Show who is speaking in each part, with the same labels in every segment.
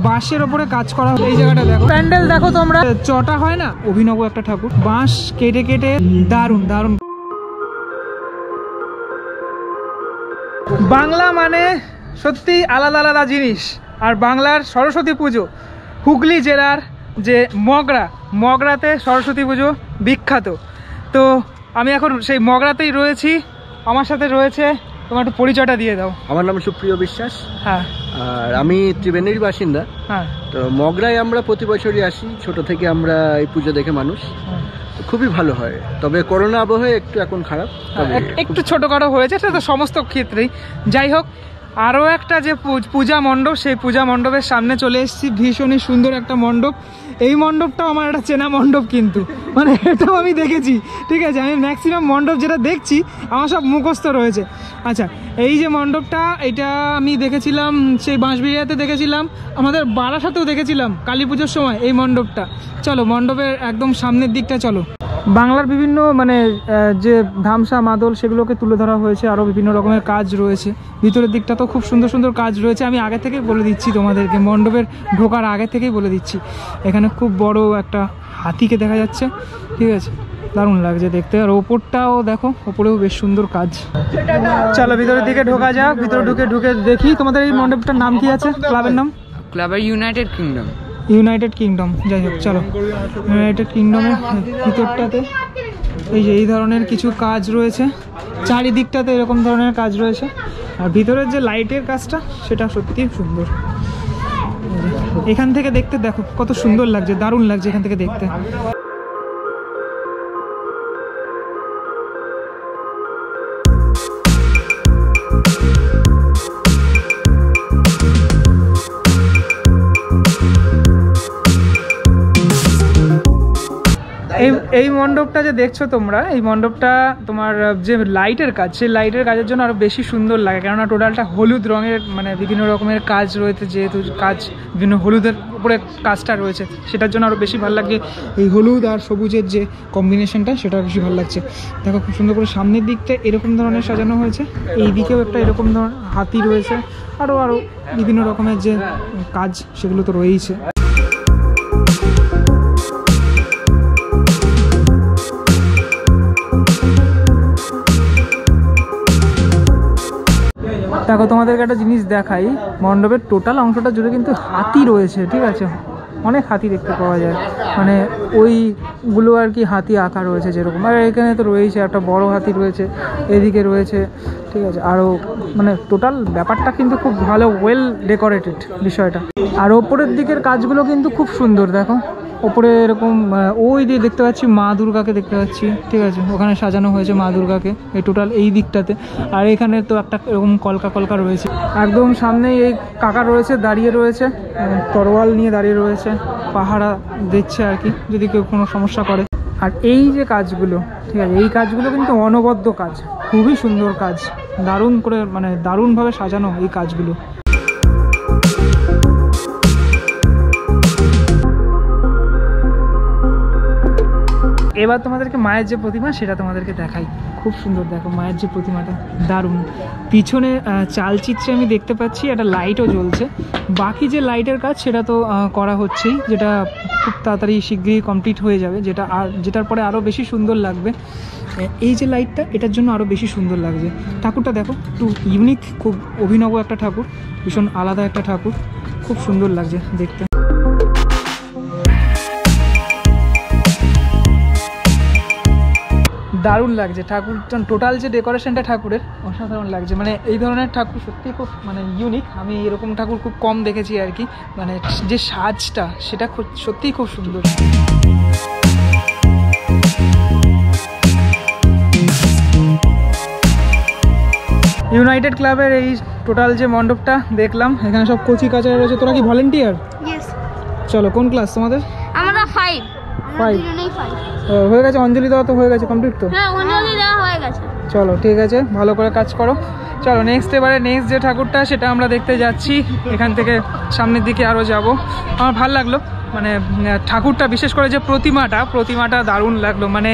Speaker 1: বাঁশের ওপরে কাজ করা। এই জায়গাটা দেখো, প্যান্ডেল দেখো তোমরা, চটা হয় না, অভিনব একটা ঠাকুর, বাঁশ কেটে কেটে দারুণ দারুণ। বাংলা মানে সত্যি আলাদা আলাদা জিনিস। আর বাংলার সরস্বতী পুজো, হুগলি জেলার যে মগরাতে সরস্বতী পুজো বিখ্যাত। তো আমি এখন সেই মগরাতেই রয়েছি, আমার সাথে রয়েছে, তোমার একটু পরিচয়টা দিয়ে দাও।
Speaker 2: আমার নাম সুপ্রিয় বিশ্বাস।
Speaker 1: হ্যাঁ,
Speaker 2: আর আমি ত্রিবেণীর বাসিন্দা।
Speaker 1: হ্যাঁ,
Speaker 2: তো মগরায় আমরা প্রতি বছরই আসি, ছোট থেকে আমরা এই পুজো দেখে মানুষ। খুবই ভালো হয়, তবে করোনা আবহে একটু এখন খারাপ,
Speaker 1: একটু ছোটখাটো হয়েছে, সেটা তো সমস্ত ক্ষেত্রেই। যাই হোক, আরও একটা যে পূজা মণ্ডপ, সেই পূজা মণ্ডপের সামনে চলে এসেছি। ভীষণই সুন্দর একটা মণ্ডপ। এই মণ্ডপটাও আমার একটা চেনা মণ্ডপ, কিন্তু মানে এটাও আমি দেখেছি। ঠিক আছে, আমি ম্যাক্সিমাম মণ্ডপ যেটা দেখছি আমার সব মুখস্থ রয়েছে। আচ্ছা, এই যে মণ্ডপটা, এটা আমি দেখেছিলাম সেই বাঁশবেড়িয়াতে দেখেছিলাম, আমাদের বারাসাতেও দেখেছিলাম কালী পুজোর সময় এই মণ্ডপটা। চলো মণ্ডপের একদম সামনের দিকটা চলো। বাংলার বিভিন্ন মানে যে ধামসা মাদল সেগুলোকে তুলে ধরা হয়েছে, আরও বিভিন্ন রকমের কাজ রয়েছে। ভিতরের দিকটা তো খুব সুন্দর সুন্দর কাজ রয়েছে। আমি আগে থেকেই বলে দিচ্ছি তোমাদেরকে, মণ্ডপের ঢোকার আগে থেকেই বলে দিচ্ছি। এখানে খুব বড় একটা হাতিকে দেখা যাচ্ছে, ঠিক আছে, দারুণ লাগছে দেখতে। আর ওপরটাও দেখো, ওপরেও বেশ সুন্দর কাজ। চলো ভিতরের দিকে ঢোকা যাক। ভিতরে ঢুকে দেখি তোমাদের এই মণ্ডপটার নাম কি আছে, ক্লাবের নাম?
Speaker 3: ক্লাবের ইউনাইটেড কিংডম।
Speaker 1: United kingdom. যাই হোক, চলো ইউনাইটেড কিংডমের ভিতরটাতে এই যে এই ধরনের কিছু কাজ রয়েছে, চারিদিকটাতে এরকম ধরনের কাজ রয়েছে। আর ভিতরের যে লাইটের কাজটা, সেটা সত্যি সুন্দর। এখান থেকে দেখতে দেখো কত সুন্দর লাগছে, দারুণ লাগছে এখান থেকে দেখতে। এই মণ্ডপটা যে দেখছো তোমরা, এই মণ্ডপটা তোমার যে লাইটের কাজ, সেই লাইটের কাজের জন্য আরো বেশি সুন্দর লাগে, কেননা টোটালটা হলুদ রঙের, মানে বিভিন্ন রকমের কাজ রয়েছে, যেহেতু কাজ বিভিন্ন হলুদের উপরে কাজটা রয়েছে, সেটার জন্য আরো বেশি ভালো লাগে। এই হলুদ আর সবুজের যে কম্বিনেশনটা, সেটা বেশি ভালো লাগছে। দেখো খুব সুন্দর করে সামনের দিকটা এরকম ধরনের সাজানো হয়েছে, এই দিকেও একটা এরকম ধরনের হাতি রয়েছে, আরো বিভিন্ন রকমের যে কাজ সেগুলো তো রয়েইছে। দেখো তোমাদেরকে একটা জিনিস দেখাই, মণ্ডপের টোটাল অংশটা জুড়ে কিন্তু হাতি রয়েছে, ঠিক আছে, অনেক হাতি দেখতে পাওয়া যায়, মানে ওইগুলো আর কি হাতি আঁকা রয়েছে যেরকম। আর এখানে তো রয়েছে একটা বড় হাতি রয়েছে, এদিকে রয়েছে, ঠিক আছে। আরও মানে টোটাল ব্যাপারটা কিন্তু খুব ভালো, ওয়েল ডেকোরেটেড বিষয়টা। আর ওপরের দিকের কাজগুলো কিন্তু খুব সুন্দর। দেখো ওপরে এরকম ওই দিয়ে দেখতে পাচ্ছি মা দুর্গাকে দেখতে পাচ্ছি, ঠিক আছে, ওখানে সাজানো হয়েছে মা দুর্গাকে এই টোটাল এই দিকটাতে। আর এখানে তো একটা এরকম কলকা রয়েছে, একদম সামনেই এই কাকা রয়েছে, দাঁড়িয়ে রয়েছে, তরোয়াল নিয়ে দাঁড়িয়ে রয়েছে, পাহারা দিচ্ছে আর কি যদি কেউ কোনো সমস্যা করে। আর এই যে কাজগুলো, ঠিক আছে, এই কাজগুলো কিন্তু অনবদ্য কাজ, খুবই সুন্দর কাজ, দারুণ করে মানে দারুণভাবে সাজানো এই কাজগুলো। এবার তোমাদেরকে মায়ের যে প্রতিমা সেটা তোমাদেরকে দেখাই, খুব সুন্দর। দেখো মায়ের যে প্রতিমাটা, দারুণ। পিছনে চালচিত্রে আমি দেখতে পাচ্ছি একটা লাইটও জ্বলছে, বাকি যে লাইটের কাজ সেটা তো করা হচ্ছেই, যেটা খুব তাড়াতাড়ি শীঘ্রই কমপ্লিট হয়ে যাবে, যেটার পরে আরও বেশি সুন্দর লাগবে। এই যে লাইটটা, এটার জন্য আরও বেশি সুন্দর লাগছে। ঠাকুরটা দেখো একটু ইউনিক, খুব অভিনব একটা ঠাকুর, ভীষণ আলাদা একটা ঠাকুর, খুব সুন্দর লাগছে দেখতে। দারুণ লাগছে ঠাকুরটা, টোটাল যে ডেকোরেশনটা ঠাকুরের অসাধারণ লাগছে। মানে এই ধরনের ঠাকুর সত্যিই খুব মানে ইউনিক, আমি এরকম ঠাকুর খুব কম দেখেছি আর কি। মানে যে সাজটা সেটা সত্যিই খুব সুন্দর। ইউনাইটেড ক্লাবের এই টোটাল যে মণ্ডপটা দেখলাম, এখানে সব কোচি কাচারা রয়েছে। তোরা কি ভলেন্টিয়ার? চলো, কোন ক্লাস তোমাদের?
Speaker 4: আমরা 5
Speaker 1: হয়ে গেছে, অঞ্জলি দেওয়া তো হয়ে গেছে, কমপ্লিট তো?
Speaker 4: হ্যাঁ, অঞ্জলি দেওয়া হয়ে গেছে।
Speaker 1: চলো ঠিক আছে, ভালো করে কাজ করো। চলো এবারে নেক্সট যে ঠাকুরটা সেটা আমরা দেখতে যাচ্ছি। এখান থেকে সামনের দিকে আরও যাব। আমার ভালো লাগলো, মানে ঠাকুরটা, বিশেষ করে যে প্রতিমাটা দারুণ লাগলো। মানে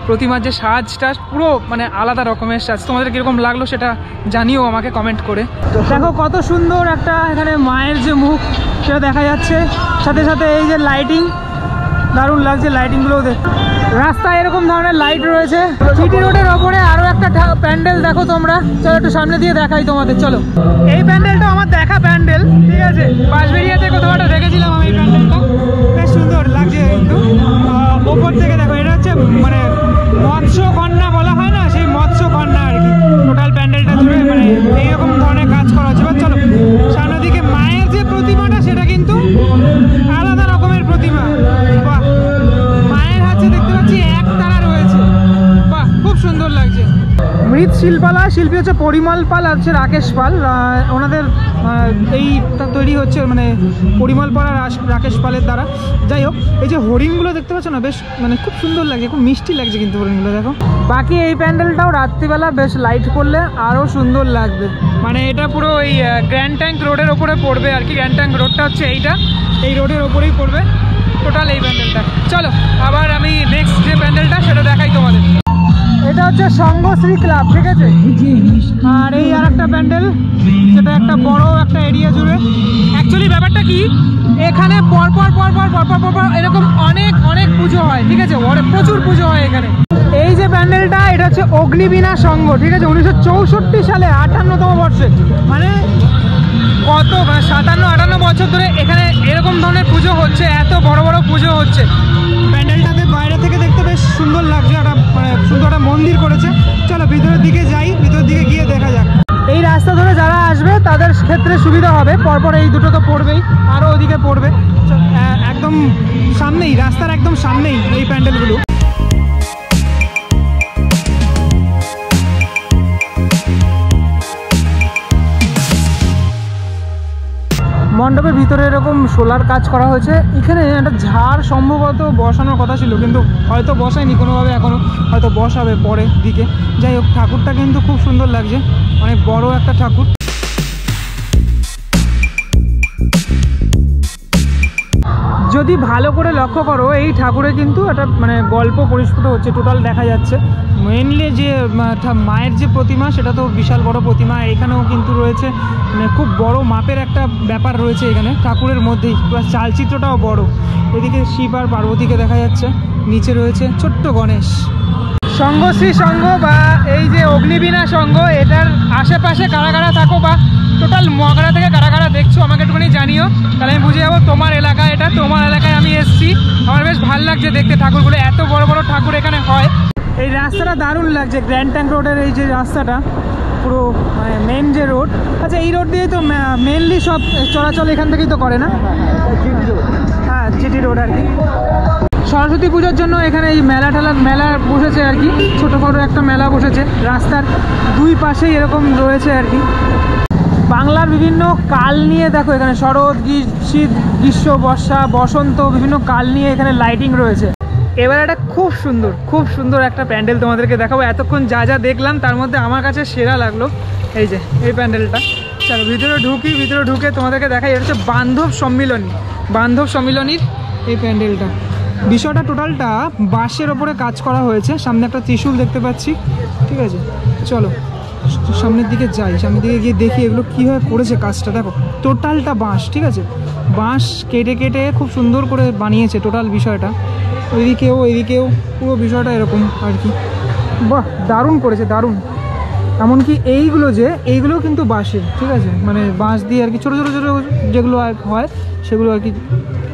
Speaker 1: প্রতিমার যে সাজটা পুরো মানে আলাদা রকমের সাজ। তোমাদের কীরকম লাগলো সেটা জানিও আমাকে কমেন্ট করে। দেখো কত সুন্দর একটা এখানে মায়ের যে মুখ, সেটা দেখা যাচ্ছে। সাথে সাথে এই যে লাইটিং, দারুণ লাগছে লাইটিংগুলোও দেখ। রাস্তায় এরকম ধরনের লাইট রয়েছে। সিটি রোডের ওপরে আরও একটা প্যান্ডেল দেখো তোমরা, চলো একটু সামনে দিয়ে দেখাই তোমাদের। চলো, এই প্যান্ডেলটা আমার দেখা প্যান্ডেল, ঠিক আছে, বাঁশবেড়িয়াতে কোথাও একটা দেখেছিলাম আমি এই প্যান্ডেলটা, বেশ সুন্দর লাগছে কিন্তু। ওপর থেকে দেখো, এটা হচ্ছে মানে মৎস্য কন্যা বলা হয় না, সেই মৎস্য কন্যা আর কি। টোটাল প্যান্ডেলটা জুড়ে মানে এইরকম ধরনের কাজ করা হচ্ছে। এবার চলো সামনের দিকে, মায়ের যে প্রতিমাটা সেটা কিন্তু আলাদা রকমের প্রতিমা। বাহ, মায়ের হাতে দেখতে পাচ্ছি এক তারা রয়েছে, বাহ খুব সুন্দর লাগছে। মৃৎ শিল্পালয়, শিল্পী হচ্ছে পরিমল পাল আর হচ্ছে রাকেশ পাল। ওনাদের এইটা তৈরি হচ্ছে মানে পরিমল পাল আর রাকেশ পালের দ্বারা। যাই হোক, এই যে হরিণগুলো দেখতে পাচ্ছ না, বেশ মানে খুব সুন্দর লাগছে, খুব মিষ্টি লাগছে কিন্তু হরিণগুলো দেখো। বাকি এই প্যান্ডেলটাও রাত্রিবেলা বেশ লাইট করলে আরও সুন্দর লাগবে। মানে এটা পুরো ওই গ্র্যান্ড ট্যাঙ্ক রোডের ওপরে পড়বে আর কি। গ্র্যান্ড ট্যাঙ্ক রোডটা হচ্ছে এইটা, এই রোডের ওপরেই পড়বে টোটাল এই প্যান্ডেলটা। চলো আবার আমি নেক্সট যে প্যান্ডেলটা সেটা দেখাই তোমাদের। এটা হচ্ছে সংঘশ্রী ক্লাব, ঠিক আছে। আর এই আর একটা প্যান্ডেল, সেটা একটা বড় একটা এরিয়া জুড়ে। অ্যাকচুয়ালি ব্যাপারটা কি, এখানে পরপর এরকম অনেক অনেক পুজো হয়, ঠিক আছে, প্রচুর পুজো হয় এখানে। এই যে প্যান্ডেলটা, এটা হচ্ছে অগ্নিবীণা সংঘ, ঠিক আছে, 1964 সালে 58তম বর্ষে, মানে কত 57-58 বছর ধরে এখানে এরকম ধরনের পুজো হচ্ছে, এত বড় বড় পুজো হচ্ছে। প্যান্ডেলটাতে বাইরে থেকে দেখতে বেশ সুন্দর লাগছে, একটা মানে সুন্দর একটা মন্দির করেছে। চলো ভিতরের দিকে যাই, ভিতরের দিকে গিয়ে দেখা যাক। এই রাস্তা ধরে যারা আসবে তাদের ক্ষেত্রে সুবিধা হবে, পরপর এই দুটো তো পড়বেই, আরও ওদিকে পড়বে, একদম সামনেই, রাস্তার একদম সামনেই এই প্যান্ডেলগুলো। মণ্ডপের ভিতরে এরকম সোলার কাজ করা হয়েছে। এখানে একটা ঝাড় সম্ভবত বসানোর কথা ছিল, কিন্তু হয়তো বসায়নি কোনোভাবে, এখনও হয়তো বসাবে পরের দিকে। যাই হোক, ঠাকুরটা কিন্তু খুব সুন্দর লাগছে, অনেক বড় একটা ঠাকুর। যদি ভালো করে লক্ষ্য করো, এই ঠাকুরে কিন্তু একটা মানে গল্প পরিস্ফুট হচ্ছে, টোটাল দেখা যাচ্ছে। মেনলি যে মায়ের যে প্রতিমা, সেটা তো বিশাল বড় প্রতিমা, এখানেও কিন্তু রয়েছে মানে খুব বড় মাপের একটা ব্যাপার রয়েছে এখানে ঠাকুরের মধ্যেই। প্লাস চালচিত্রটাও বড়, এদিকে শিব আর পার্বতীকে দেখা যাচ্ছে, নিচে রয়েছে ছোট্ট গণেশ। সংঘশ্রী সংঘ বা এই যে অগ্নিবীণা সংঘ, এটার আশেপাশে কারা কারা থাকো বা টোটাল মগরা থেকে কারা কারা দেখছো আমাকে একটুখানি জানিও, তাহলে আমি বুঝে যাবো তোমার এলাকা, এটা তোমার এলাকায় আমি এসেছি। আমার বেশ ভালো লাগছে দেখতে ঠাকুরগুলো, এত বড় বড় ঠাকুর এখানে হয়। এই রাস্তাটা দারুণ লাগছে, গ্র্যান্ড ট্যাঙ্ক রোডের এই যে রাস্তাটা, পুরো মানে মেন যে রোড। আচ্ছা, এই রোড দিয়েই তো মেনলি সব চলাচল এখান থেকেই তো করে না? হ্যাঁ, জিটি রোড আর কি। সরস্বতী পুজোর জন্য এখানে এই মেলা বসেছে আর কি, ছোটোখাটো একটা মেলা বসেছে। রাস্তার দুই পাশেই এরকম রয়েছে আর কি। বাংলার বিভিন্ন কাল নিয়ে দেখো, এখানে শরৎ, শীত, গ্রীষ্ম, বর্ষা, বসন্ত, বিভিন্ন কাল নিয়ে এখানে লাইটিং রয়েছে। এবার একটা খুব সুন্দর একটা প্যান্ডেল তোমাদেরকে দেখাবো। এতক্ষণ যা যা দেখলাম তার মধ্যে আমার কাছে সেরা লাগলো এই যে এই প্যান্ডেলটা। চলো ভিতরে ঢুকে তোমাদেরকে দেখাই। এটা হচ্ছে বান্ধব সম্মিলনীর এই প্যান্ডেলটা। বিষয়টা টোটালটা বাঁশের ওপরে কাজ করা হয়েছে। সামনে একটা ত্রিশূল দেখতে পাচ্ছি, ঠিক আছে। চলো সামনের দিকে যাই, সামনের দিকে গিয়ে দেখি এগুলো কীভাবে করেছে কাজটা। দেখো টোটালটা বাঁশ, ঠিক আছে, বাঁশ কেটে খুব সুন্দর করে বানিয়েছে টোটাল বিষয়টা। ওইদিকেও পুরো বিষয়টা এরকম আর কি। বাহ, দারুণ করেছে, দারুণ। এমনকি এইগুলো কিন্তু বাঁশের, ঠিক আছে, মানে বাঁশ দিয়ে আর কি ছোটো যেগুলো হয় সেগুলো আর কি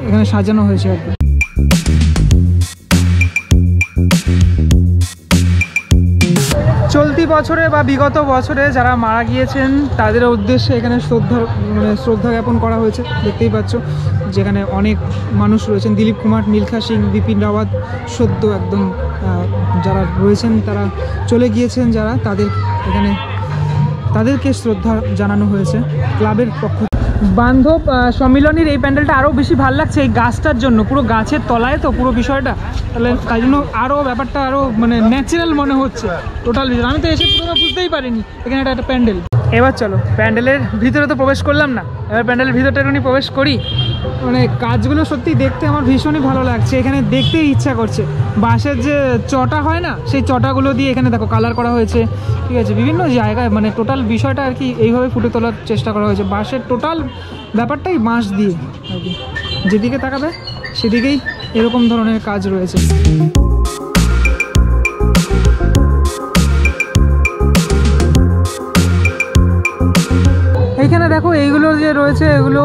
Speaker 1: এখানে সাজানো হয়েছে আর কি। চলতি বছরে বা বিগত বছরে যারা মারা গিয়েছেন তাদের উদ্দেশ্যে এখানে শ্রদ্ধা জ্ঞাপন করা হয়েছে। দেখতেই পাচ্ছ যেখানে অনেক মানুষ রয়েছেন, দিলীপ কুমার, মিলখা সিং, বিপিন রাওয়াত, সদ্য একদম যারা রয়েছেন তারা চলে গিয়েছেন, যারা তাদেরকে শ্রদ্ধা জানানো হয়েছে ক্লাবের পক্ষ। বান্ধব সম্মিলনীর এই প্যান্ডেলটা আরও বেশি ভালো লাগছে এই গাছটার জন্য, পুরো গাছের তলায় তো পুরো বিষয়টা, তাহলে তাই জন্য আরও ব্যাপারটা আরও মানে ন্যাচারাল মনে হচ্ছে টোটাল। আমি তো এসে পুরো বুঝতেই পারিনি এখানে একটা প্যান্ডেল। এবার চলো প্যান্ডেলের ভিতরে তো প্রবেশ করলাম না, এবার প্যান্ডেলের ভিতরটা একটু প্রবেশ করি। মানে কাজগুলো সত্যি দেখতে আমার ভীষণই ভালো লাগছে, এখানে দেখতেই ইচ্ছা করছে। বাঁশের যে চটা হয় না, সেই চটাগুলো দিয়ে এখানে দেখো কালার করা হয়েছে, ঠিক আছে, বিভিন্ন জায়গায় মানে টোটাল বিষয়টা আর কি এইভাবে ফুটে তোলার চেষ্টা করা হয়েছে। বাঁশের টোটাল ব্যাপারটাই বাঁশ দিয়ে আর কি, যেদিকে তাকাবে সেদিকেই এরকম ধরনের কাজ রয়েছে। এইখানে দেখো এইগুলো যে রয়েছে, এগুলো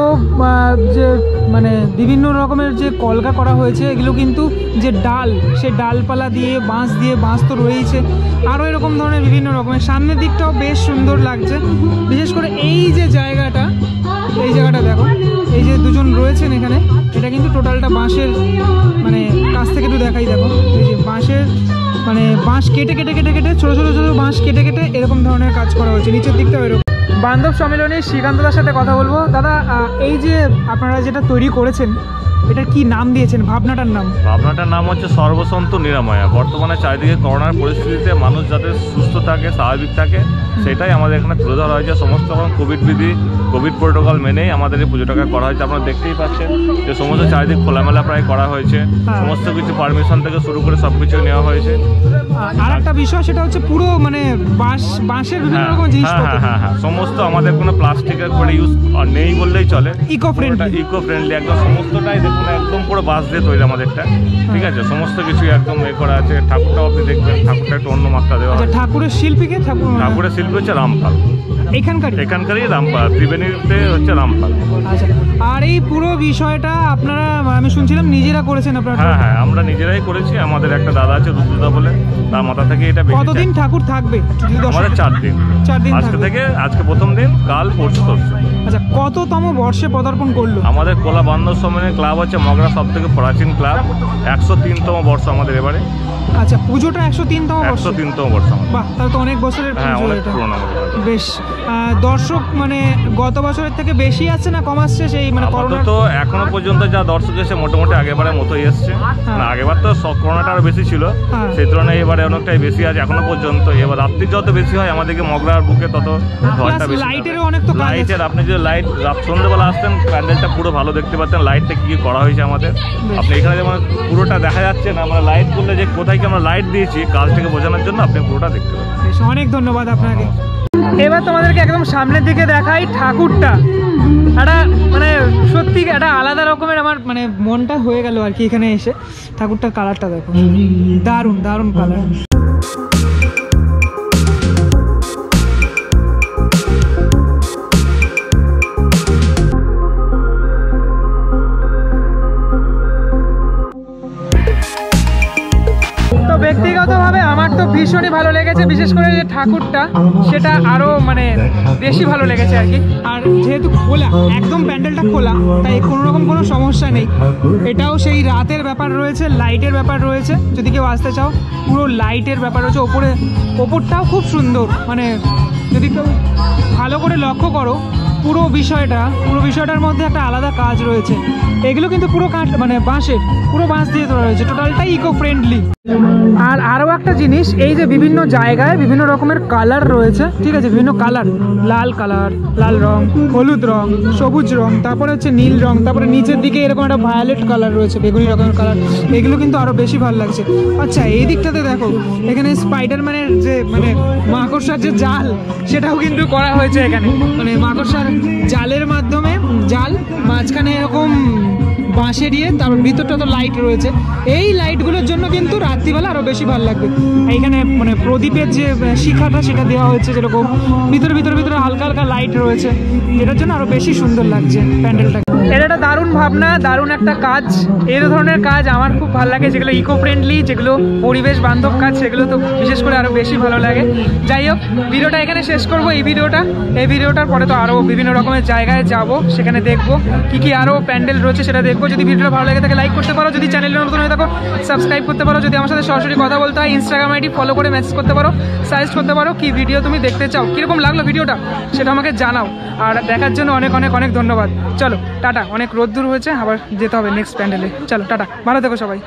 Speaker 1: যে মানে বিভিন্ন রকমের যে কলকা করা হয়েছে, এগুলো কিন্তু যে ডাল, সেই ডালপালা দিয়ে বাঁশ তো রয়েছে, আরও এরকম ধরনের বিভিন্ন রকমের। সামনের দিকটাও বেশ সুন্দর লাগছে, বিশেষ করে এই যে জায়গাটা, এই জায়গাটা দেখো, এই যে দুজন রয়েছেন এখানে, এটা কিন্তু টোটালটা বাঁশের মানে কাছ থেকে একটু দেখাই। দেখো এই যে বাঁশের মানে বাঁশ কেটে কেটে কেটে কেটে ছোটো ছোটো ছোটো বাঁশ কেটে কেটে এরকম ধরনের কাজ করা হয়েছে। নিচের দিকটাও এরকম। বান্ধব সম্মেলনে শ্রীকান্তদার সাথে কথা বলবো। দাদা, এই যে আপনারা যেটা তৈরি করেছেন, এটার কি নাম দিয়েছেন? ভাবনাটার নাম
Speaker 5: হচ্ছে সর্বসন্ত নিরাময়া। বর্তমানে চারিদিকে করোনার পরিস্থিতিতে মানুষ যাতে সুস্থ থাকে, স্বাভাবিক থাকে, সেটাই আমাদের এখানে তুলে ধরা হয়েছে। সমস্ত রকম কোভিড প্রোটোকল মেনেই আমাদের এই পুজোটাকে করা হয়েছে। আপনারা দেখতেই পাচ্ছেন যে সমস্ত চারিদিক খোলামেলা প্রায় করা হয়েছে, সমস্ত কিছু পারমিশন থেকে শুরু করে সব কিছু নেওয়া হয়েছে।
Speaker 1: আর একটা বিষয় সেটা হচ্ছে পুরো মানে বাঁশের বিভিন্ন রকম জিনিসপত্র।
Speaker 5: হ্যাঁ, সমস্ত আমাদের কোনো প্লাস্টিকের করে ইউজ নেই বললেই চলে। ইকো ফ্রেন্ডলি একদম সমস্তটাই দেখুন, একদম পুরো বাঁশ দিয়ে তৈরি আমাদেরটা, ঠিক আছে। সমস্ত কিছু একদম এ করা আছে। ঠাকুরটাও আপনি দেখবেন, ঠাকুরটা একটু অন্য মাত্রা দেওয়া আছে।
Speaker 1: ঠাকুরের শিল্পী
Speaker 5: হচ্ছে রামপাল, এখানকারই রামপাল, ত্রিবেণীতে হচ্ছে রামপাল।
Speaker 1: আচ্ছা, আর এই পুরো বিষয়টা আপনারা আমি শুনছিলাম নিজেরা করেছেন আপনারা?
Speaker 5: হ্যাঁ, আমরা নিজেরাই করেছি। আমাদের একটা দাদা আছে রুদ্রদা বলে, তার মাথা থেকে এটা।
Speaker 1: কতদিন ঠাকুর থাকবে?
Speaker 5: আমাদের 4 দিন। আজকে প্রথম দিন, কাল পরশু তরশু।
Speaker 1: আচ্ছা, কততম বর্ষে পদার্পণ করলো?
Speaker 5: আমাদের কোলা বান্ধব সম্মেলনের ক্লাব হচ্ছে মগরা, সব থেকে প্রাচীন ক্লাব। 103তম বর্ষ আমাদের এবারে।
Speaker 1: আচ্ছা, পুজোটা 103তম বর্ষ।
Speaker 5: 103তম বর্ষ।
Speaker 1: বাহ, তাহলে তো অনেক বছরের পুজো এটা। বেশ। দর্শক মানে গত বছরের থেকে বেশি আসছে না কম আসছে? সেই মানে করোনা
Speaker 5: তো এখনো পর্যন্ত যা দর্শক এসে মোটামুটি আগেবারের মতোই এসছে। আগেবার তো করোনাটা আরো বেশি ছিল, সেই তুলনায় এবারে অনেকটাই বেশি আছে এখনো পর্যন্ত। এবার রাত্রি যত বেশি হয় আমাদেরকে মগরার বুকে তত ভয়টা বেশি।
Speaker 1: লাইটেরও অনেক তো
Speaker 5: লাইটের, আপনি যদি লাইট সন্ধ্যেবেলা আসতেন প্যান্ডেলটা পুরো ভালো দেখতে পাচ্ছেন। লাইটটা কি করা হয়েছে আমাদের, আপনি এখানে যেমন পুরোটা দেখা যাচ্ছে না, আমরা লাইট করলে যে কোথায় কি আমরা লাইট দিয়েছি কাজটাকে বোঝানোর জন্য, আপনি পুরোটা দেখতে পাচ্ছেন।
Speaker 1: অনেক ধন্যবাদ আপনাকে। এবার তোমাদেরকে একদম সামনের দিকে দেখাই ঠাকুরটা। একটা মানে সত্যি একটা আলাদা রকমের আমার মানে মনটা হয়ে গেল আর কি এখানে এসে। ঠাকুরটার কালারটা দেখো, দারুণ দারুণ কালার। তো ব্যক্তিগতভাবে আমার তো ভীষণই ভালো লেগেছে, বিশেষ করে যে ঠাকুরটা সেটা আরও মানে বেশি ভালো লেগেছে আর কি। আর যেহেতু খোলা, একদম প্যান্ডেলটা খোলা, তাই কোনো রকম কোনো সমস্যা নেই। এটাও সেই রাতের ব্যাপার রয়েছে, লাইটের ব্যাপার রয়েছে। যদি কেউ আসতে চাও, পুরো লাইটের ব্যাপার রয়েছে। ওপরটাও খুব সুন্দর, মানে যদি কেউ ভালো করে লক্ষ্য করো পুরো বিষয়টার মধ্যে একটা আলাদা কাজ রয়েছে। এগুলো কিন্তু পুরো কাঠ মানে বাঁশের, পুরো বাঁশ দিয়ে তোলা রয়েছে, টোটালটাই ইকো ফ্রেন্ডলি। আর আরও একটা জিনিস, এই যে বিভিন্ন জায়গায় বিভিন্ন রকমের কালার রয়েছে, ঠিক আছে, বিভিন্ন কালার, লাল কালার, লাল রং, হলুদ রং, সবুজ রং, তারপরে হচ্ছে নীল রং, তারপরে নিচের দিকে এরকম একটা ভায়োলেট কালার রয়েছে, বেগুনি রকমের কালার। এগুলো কিন্তু আরও বেশি ভালো লাগছে। আচ্ছা, এই দিকটাতে দেখো, এখানে স্পাইডারম্যানের যে মানে মাকড়সার যে জাল, সেটাও কিন্তু করা হয়েছে এখানে। মানে মাকড়সার জালের মাধ্যমে, জাল মাঝখানে এরকম বাঁশে দিয়ে, তারপর ভিতরটা তো লাইট রয়েছে। এই লাইটগুলোর জন্য কিন্তু রাত্রিবেলা আরও বেশি ভালো লাগবে। এইখানে মানে প্রদীপের যে শিখাটা সেটা দেওয়া হয়েছে, যেরকম ভিতরে হালকা হালকা লাইট রয়েছে, এটার জন্য আরও বেশি সুন্দর লাগছে প্যান্ডেলটা। এটা একটা দারুণ ভাবনা, দারুণ একটা কাজ। এই ধরনের কাজ আমার খুব ভালো লাগে, যেগুলো ইকো ফ্রেন্ডলি, যেগুলো পরিবেশ বান্ধব কাজ, সেগুলো তো বিশেষ করে আরও বেশি ভালো লাগে। যাই হোক, ভিডিওটা এখানে শেষ করবো। এই ভিডিওটার পরে তো আরও বিভিন্ন রকমের জায়গায় যাব, সেখানে দেখবো কি আরও প্যান্ডেল রয়েছে সেটা দেখবো। যদি ভিডিওটা ভালো লাগে তাকে লাইক করতে পারো, যদি চ্যানেলে নতুন হয়ে থাকো সাবস্ক্রাইব করতে পারো, যদি আমার সাথে সরাসরি কথা বলতে হয় ইনস্টাগ্রাম আইডি ফলো করে মেসেজ করতে পারো, সাজেস্ট করতে পারো কি ভিডিও তুমি দেখতে চাও, কীরকম লাগলো ভিডিওটা সেটা আমাকে জানাও। আর দেখার জন্য অনেক অনেক অনেক ধন্যবাদ। চলো টাটা, অনেক রোদ্দুর হয়েছে, আবার যেতে হবে নেক্সট প্যান্ডেলে। চলো টাটা, ভালো থেকো সবাই।